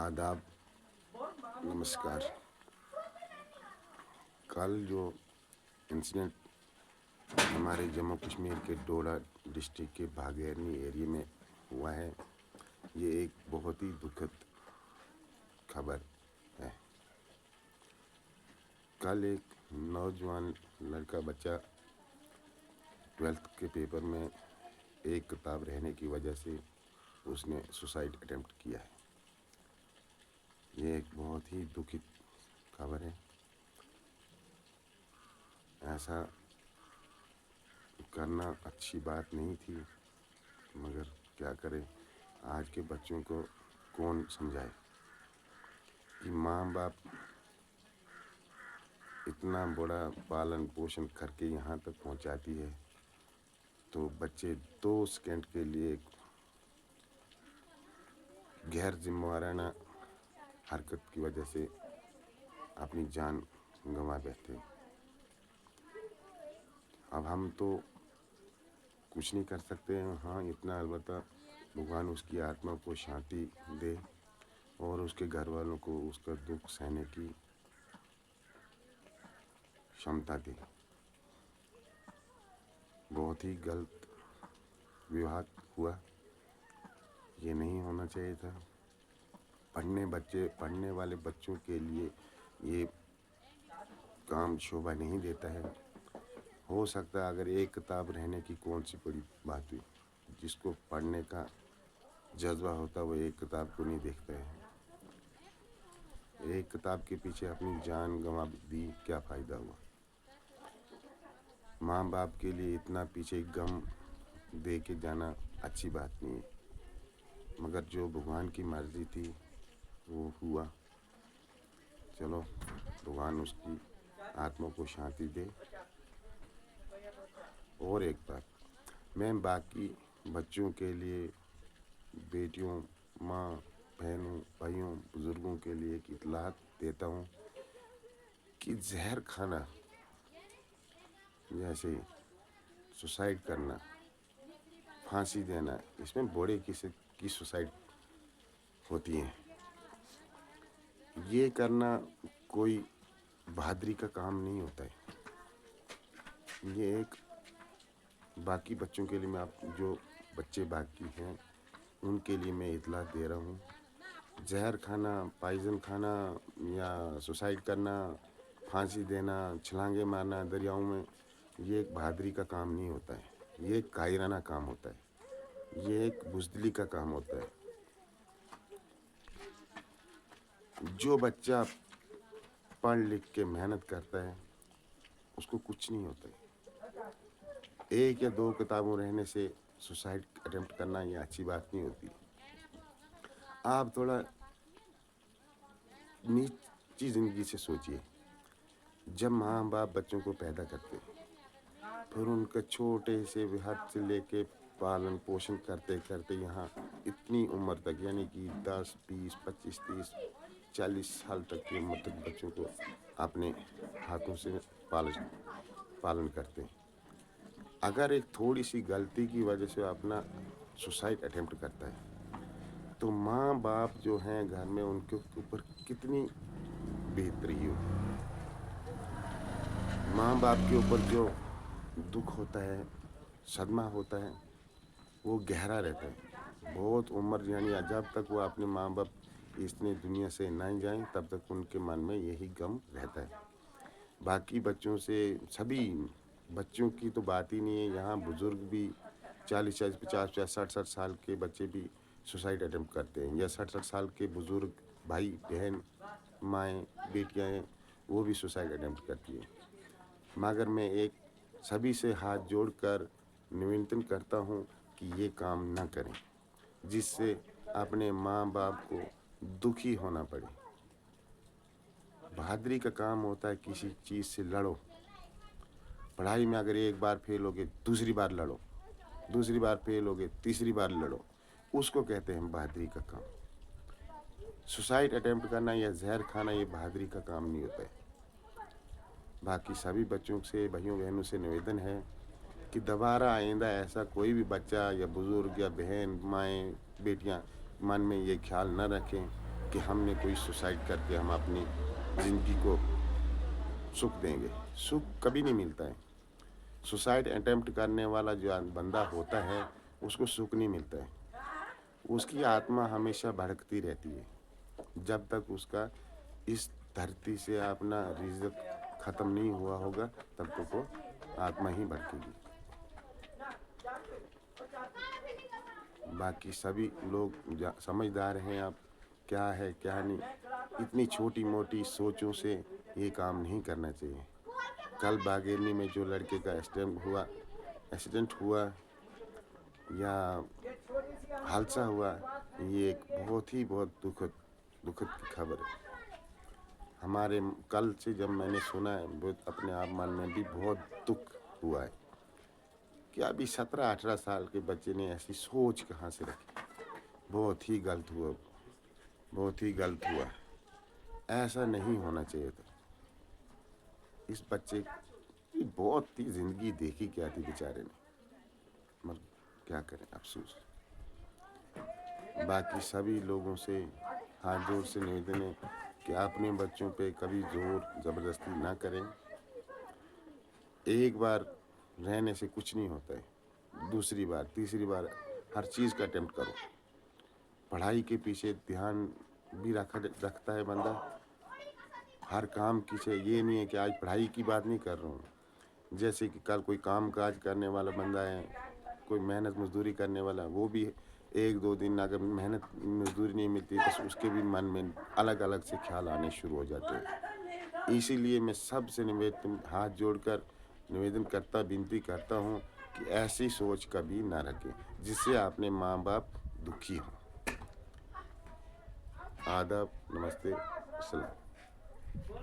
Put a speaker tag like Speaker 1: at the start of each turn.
Speaker 1: आदाब, नमस्कार। कल जो इंसिडेंट हमारे जम्मू कश्मीर के डोडा डिस्ट्रिक्ट के बागेरनी एरिया में हुआ है, ये एक बहुत ही दुखद खबर है। कल एक नौजवान लड़का बच्चा 12th के पेपर में एक किताब रहने की वजह से उसने सुसाइड अटेम्प्ट किया है। ये एक बहुत ही दुखित खबर है। ऐसा करना अच्छी बात नहीं थी, मगर क्या करें, आज के बच्चों को कौन समझाए कि माँ बाप इतना बड़ा पालन पोषण करके यहाँ तक पहुँचाती है, तो बच्चे 2 सेकंड के लिए गैर जिम्मेवाराना हरकत की वजह से अपनी जान गंवा बैठे। अब हम तो कुछ नहीं कर सकते हैं। हाँ, इतना अलबत्ता भगवान उसकी आत्मा को शांति दे और उसके घर वालों को उसका दुख सहने की क्षमता दे। बहुत ही गलत विवाद हुआ, ये नहीं होना चाहिए था। पढ़ने वाले बच्चों के लिए ये काम शोभा नहीं देता है। हो सकता है अगर एक किताब रहने की कौन सी बड़ी बात हुई, जिसको पढ़ने का जज्बा होता वो एक किताब को नहीं देखता है। एक किताब के पीछे अपनी जान गंवा दी, क्या फ़ायदा हुआ। माँ बाप के लिए इतना पीछे गम दे के जाना अच्छी बात नहीं है, मगर जो भगवान की मर्ज़ी थी वो हुआ। चलो, भगवान उसकी आत्मा को शांति दे। और एक बात, मैं बाकी बच्चों के लिए, बेटियों, माँ, बहनों, भाइयों, बुज़ुर्गों के लिए एक इत्तलात देता हूँ कि जहर खाना, जैसे सुसाइड करना, फांसी देना, इसमें बड़े किसी की सुसाइड होती है। ये करना कोई बहादुरी का काम नहीं होता है। ये एक बाकी बच्चों के लिए, मैं आप जो बच्चे बाकी हैं उनके लिए मैं इत्तला दे रहा हूँ। जहर खाना, पॉइज़न खाना या सुसाइड करना, फांसी देना, छलांगे मारना दरियाओं में, ये एक बहादुरी का काम नहीं होता है। ये एक कायराना काम होता है। ये एक बुज़दिली का काम होता है। जो बच्चा पढ़ लिख के मेहनत करता है उसको कुछ नहीं होता है। 1 या 2 किताबों रहने से सुसाइड अटेम्प्ट करना ये अच्छी बात नहीं होती। आप थोड़ा नीची ज़िंदगी से सोचिए। जब माँ बाप बच्चों को पैदा करते, फिर उनका छोटे से हाथ से लेके पालन पोषण करते करते यहाँ इतनी उम्र तक, यानी कि 10, 20, 25, 30, 40 साल तक की उम्र तक बच्चों को अपने हाथों से पालन करते हैं। अगर एक थोड़ी सी गलती की वजह से अपना सुसाइड अटेम्प्ट करता है, तो माँ बाप जो हैं घर में, उनके ऊपर कितनी बेहतरी होगी। माँ बाप के ऊपर जो दुख होता है, सदमा होता है, वो गहरा रहता है। बहुत उम्र, यानी जब तक वो अपने माँ बाप इतनी दुनिया से नहीं जाएं, तब तक उनके मन में यही गम रहता है। बाकी बच्चों से, सभी बच्चों की तो बात ही नहीं है, यहाँ बुज़ुर्ग भी 40-40, 50-50, 60-60 साल के बच्चे भी सुसाइड अटेम्प्ट करते हैं, या 60-60 साल के बुज़ुर्ग भाई बहन, माएँ, बेटियाँ हैं, वो भी सुसाइड अटेम्प्ट करती हैं। मगर मैं एक सभी से हाथ जोड़कर निवेदन करता हूँ कि ये काम ना करें, जिससे अपने माँ बाप को दुखी होना पड़े। बहादुरी का काम होता है किसी चीज़ से लड़ो। पढ़ाई में अगर एक बार फेल होगे, दूसरी बार लड़ो, दूसरी बार फेल होगे, तीसरी बार लड़ो, उसको कहते हैं बहादुरी का काम। सुसाइड अटेम्प्ट करना या जहर खाना ये बहादुरी का काम नहीं होता है। बाकी सभी बच्चों से, भाइयों बहनों से निवेदन है कि दोबारा आइंदा ऐसा कोई भी बच्चा या बुज़ुर्ग या बहन, माएँ, बेटियाँ मन में ये ख्याल न रखें कि हमने कोई सुसाइड करके हम अपनी ज़िंदगी को सुख देंगे। सुख कभी नहीं मिलता है। सुसाइड अटेम्प्ट करने वाला जो बंदा होता है, उसको सुख नहीं मिलता है। उसकी आत्मा हमेशा भटकती रहती है। जब तक उसका इस धरती से अपना रिज़्क़ ख़त्म नहीं हुआ होगा, तब तक वो आत्मा ही भटकेगी। बाकी सभी लोग समझदार हैं अब, क्या है क्या नहीं। इतनी छोटी-मोटी सोचों से ये काम नहीं करना चाहिए। कल बागेरनी में जो लड़के का एक्सीडेंट हुआ या हादसा हुआ, ये एक बहुत दुखद की खबर है। हमारे कल से जब मैंने सुना है, बहुत अपने आप मन में भी बहुत दुख हुआ है कि अभी 17-18 साल के बच्चे ने ऐसी सोच कहाँ से रखी। बहुत ही गलत हुआ। ऐसा नहीं होना चाहिए था। इस बच्चे की बहुत ही ज़िंदगी देखी क्या थी बेचारे ने, मगर क्या करें, अफ़सोस। बाकी सभी लोगों से हाथ जोड़ से निवेदन है कि अपने बच्चों पे कभी ज़ोर ज़बरदस्ती ना करें। एक बार रहने से कुछ नहीं होता है। दूसरी बार, तीसरी बार हर चीज़ का अटेम्प्ट करो। पढ़ाई के पीछे ध्यान भी रखता है बंदा। हर काम पीछे ये नहीं है कि आज पढ़ाई की बात नहीं कर रहा हूँ। जैसे कि कल कोई काम-काज करने वाला बंदा है, कोई मेहनत मज़दूरी करने वाला, वो भी 1-2 दिन अगर मेहनत मज़दूरी नहीं मिलती तो उसके भी मन में अलग-अलग से ख़्याल आने शुरू हो जाते हैं। इसीलिए मैं सबसे हाथ जोड़कर निवेदन करता, विनती करता हूँ कि ऐसी सोच कभी ना रखें, जिससे अपने माँ-बाप दुखी हों। आदाब, नमस्ते, सलाम।